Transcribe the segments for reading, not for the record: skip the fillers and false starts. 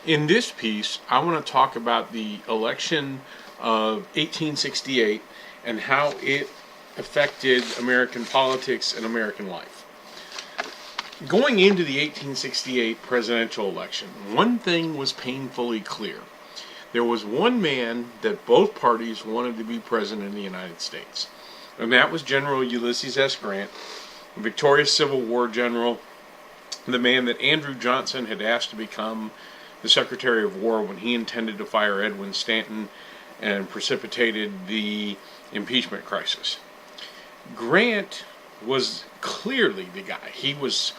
In this piece, I want to talk about the election of 1868 and how it affected American politics and American life. Going into the 1868 presidential election, one thing was painfully clear. There was one man that both parties wanted to be president of the United States, and that was General Ulysses S. Grant, a victorious Civil War general, the man that Andrew Johnson had asked to become the Secretary of War when he intended to fire Edwin Stanton and precipitated the impeachment crisis. Grant was clearly the guy. He was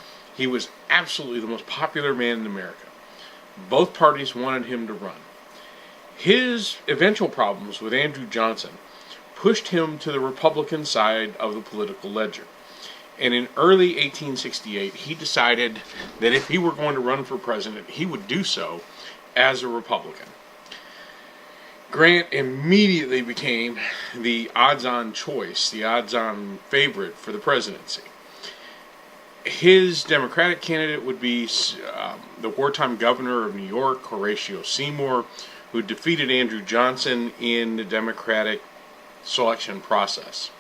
absolutely the most popular man in America. Both parties wanted him to run. His eventual problems with Andrew Johnson pushed him to the Republican side of the political ledger. And in early 1868, he decided that if he were going to run for president, he would do so as a Republican. Grant immediately became the odds-on choice, the odds-on favorite for the presidency. His Democratic candidate would be the wartime governor of New York, Horatio Seymour, who defeated Andrew Johnson in the Democratic selection process.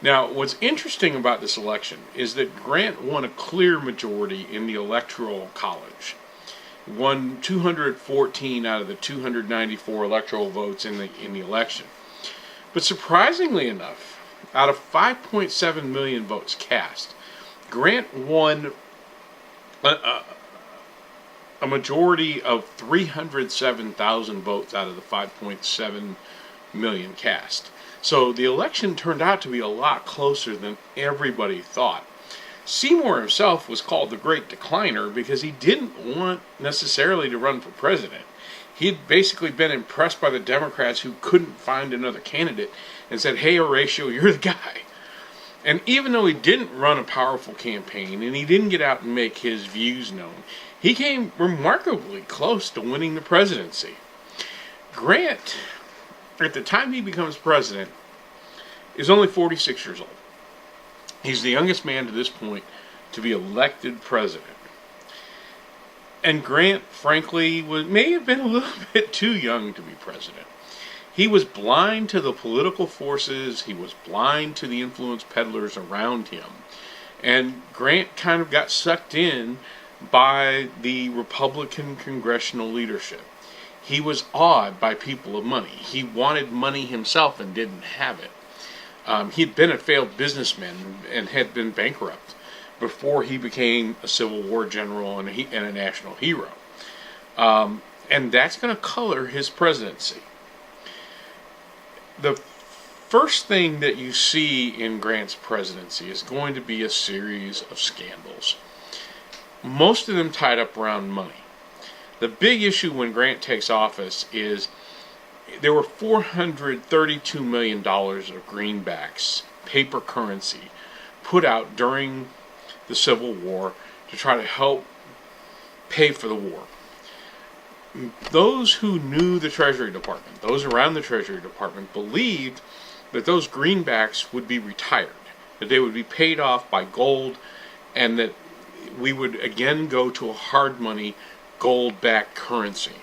Now, what's interesting about this election is that Grant won a clear majority in the Electoral College. Won 214 out of the 294 electoral votes in the election. But surprisingly enough, out of 5.7 million votes cast, Grant won a majority of 307,000 votes out of the 5.7 million cast. So the election turned out to be a lot closer than everybody thought. Seymour himself was called the Great Decliner because he didn't want necessarily to run for president. He had basically been impressed by the Democrats who couldn't find another candidate and said, "Hey, Horatio, you're the guy." And even though he didn't run a powerful campaign and he didn't get out and make his views known, he came remarkably close to winning the presidency. Grant, at the time he becomes president, is only 46 years old. He's the youngest man to this point to be elected president. And Grant, frankly, may have been a little bit too young to be president. He was blind to the political forces. He was blind to the influence peddlers around him. And Grant kind of got sucked in by the Republican congressional leadership. He was awed by people of money. He wanted money himself and didn't have it. He'd been a failed businessman and had been bankrupt before he became a Civil War general and a national hero. And that's going to color his presidency. The first thing that you see in Grant's presidency is going to be a series of scandals. Most of them tied up around money. The big issue when Grant takes office is there were $432 million of greenbacks, paper currency, put out during the Civil War to try to help pay for the war. Those who knew the Treasury Department, those around the Treasury Department, believed that those greenbacks would be retired, that they would be paid off by gold, and that we would again go to a hard money, gold-backed currency.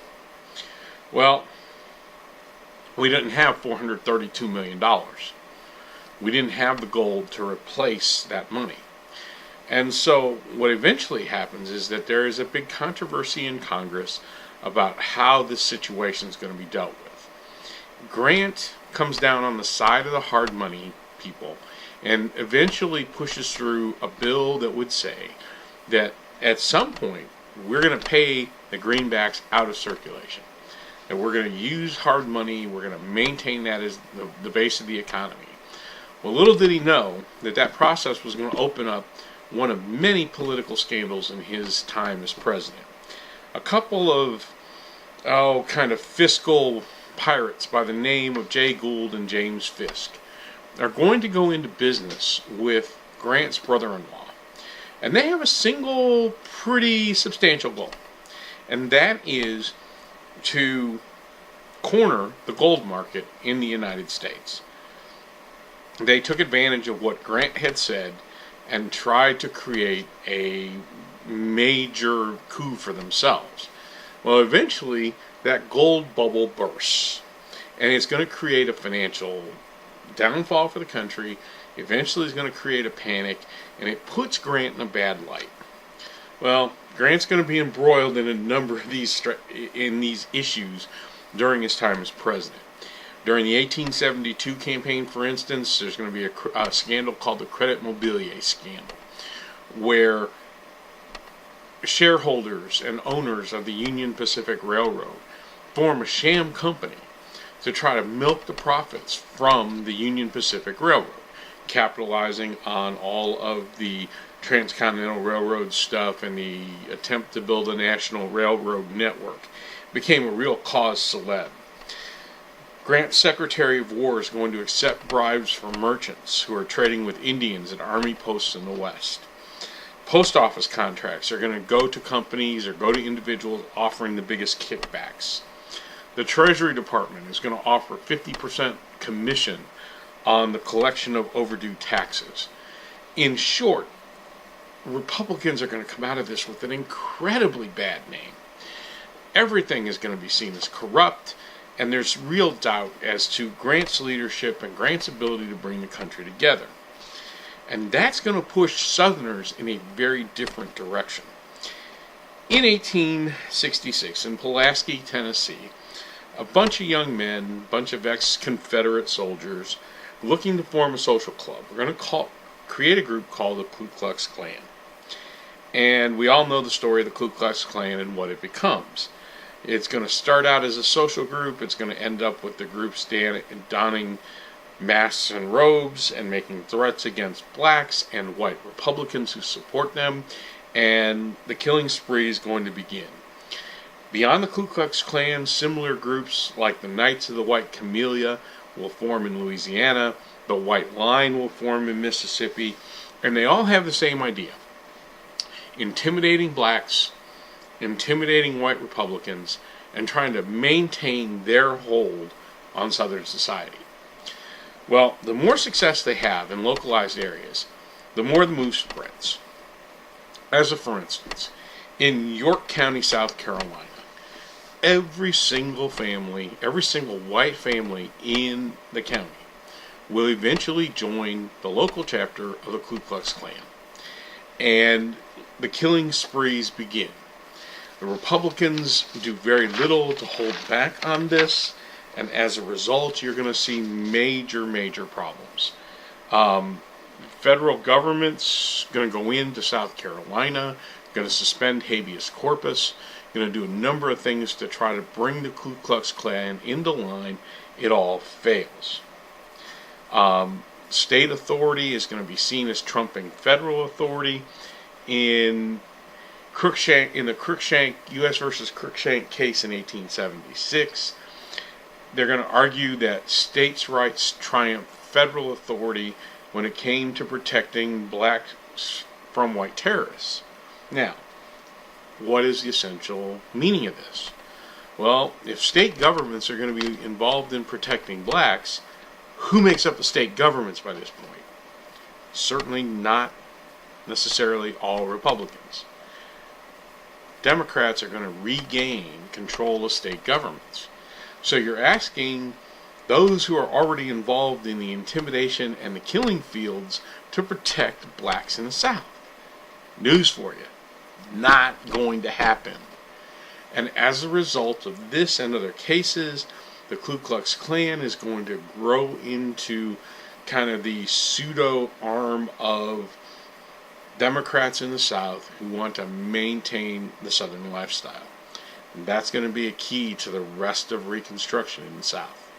Well, we didn't have $432 million. We didn't have the gold to replace that money. And so what eventually happens is that there is a big controversy in Congress about how this situation is going to be dealt with. Grant comes down on the side of the hard money people and eventually pushes through a bill that would say that at some point we're going to pay the greenbacks out of circulation. That we're going to use hard money, we're going to maintain that as the base of the economy. Well, little did he know that that process was going to open up one of many political scandals in his time as president. A couple of, kind of fiscal pirates by the name of Jay Gould and James Fisk are going to go into business with Grant's brother-in-law. And they have a single, pretty substantial goal. And that is to corner the gold market in the United States. They took advantage of what Grant had said and tried to create a major coup for themselves. Well, eventually that gold bubble bursts, and it's going to create a financial downfall for the country. Eventually it's going to create a panic, and it puts Grant in a bad light. Well, Grant's going to be embroiled in a number of these issues during his time as president. During the 1872 campaign, for instance, there's going to be a scandal called the Credit Mobilier scandal, where shareholders and owners of the Union Pacific Railroad form a sham company to try to milk the profits from the Union Pacific Railroad, capitalizing on all of the transcontinental railroad stuff and the attempt to build a national railroad network. It became a real cause célèbre. Grant's Secretary of War is going to accept bribes from merchants who are trading with Indians at army posts in the West. Post office contracts are going to go to companies or go to individuals offering the biggest kickbacks. The Treasury Department is going to offer 50% commission on the collection of overdue taxes. In short, Republicans are going to come out of this with an incredibly bad name. Everything is going to be seen as corrupt, and there's real doubt as to Grant's leadership and Grant's ability to bring the country together. And that's going to push Southerners in a very different direction. In 1866, in Pulaski, Tennessee, a bunch of young men, a bunch of ex-Confederate soldiers, looking to form a social club. We're going to create a group called the Ku Klux Klan. And we all know the story of the Ku Klux Klan and what it becomes. It's going to start out as a social group. It's going to end up with the groups donning masks and robes and making threats against blacks and white Republicans who support them. And the killing spree is going to begin. Beyond the Ku Klux Klan, similar groups like the Knights of the White Camellia will form in Louisiana. The White Line will form in Mississippi. And they all have the same idea: intimidating blacks, intimidating white Republicans, and trying to maintain their hold on Southern society. Well, the more success they have in localized areas, the more the move spreads. As for instance, in York County, South Carolina, every single white family in the county will eventually join the local chapter of the Ku Klux Klan. And the killing sprees begin. The Republicans do very little to hold back on this, and as a result, you're going to see major, major problems. Federal government's going to go into South Carolina, going to suspend habeas corpus, going to do a number of things to try to bring the Ku Klux Klan into line. It all fails. State authority is going to be seen as trumping federal authority. In the Cruikshank, U.S. versus Cruikshank case in 1876, they're going to argue that states' rights triumphed federal authority when it came to protecting blacks from white terrorists. Now, what is the essential meaning of this? Well, if state governments are going to be involved in protecting blacks, who makes up the state governments by this point? Certainly not necessarily all Republicans. Democrats are going to regain control of state governments. So you're asking those who are already involved in the intimidation and the killing fields to protect blacks in the South. News for you: not going to happen. And as a result of this and other cases, the Ku Klux Klan is going to grow into kind of the pseudo arm of Democrats in the South who want to maintain the Southern lifestyle. And that's going to be a key to the rest of Reconstruction in the South.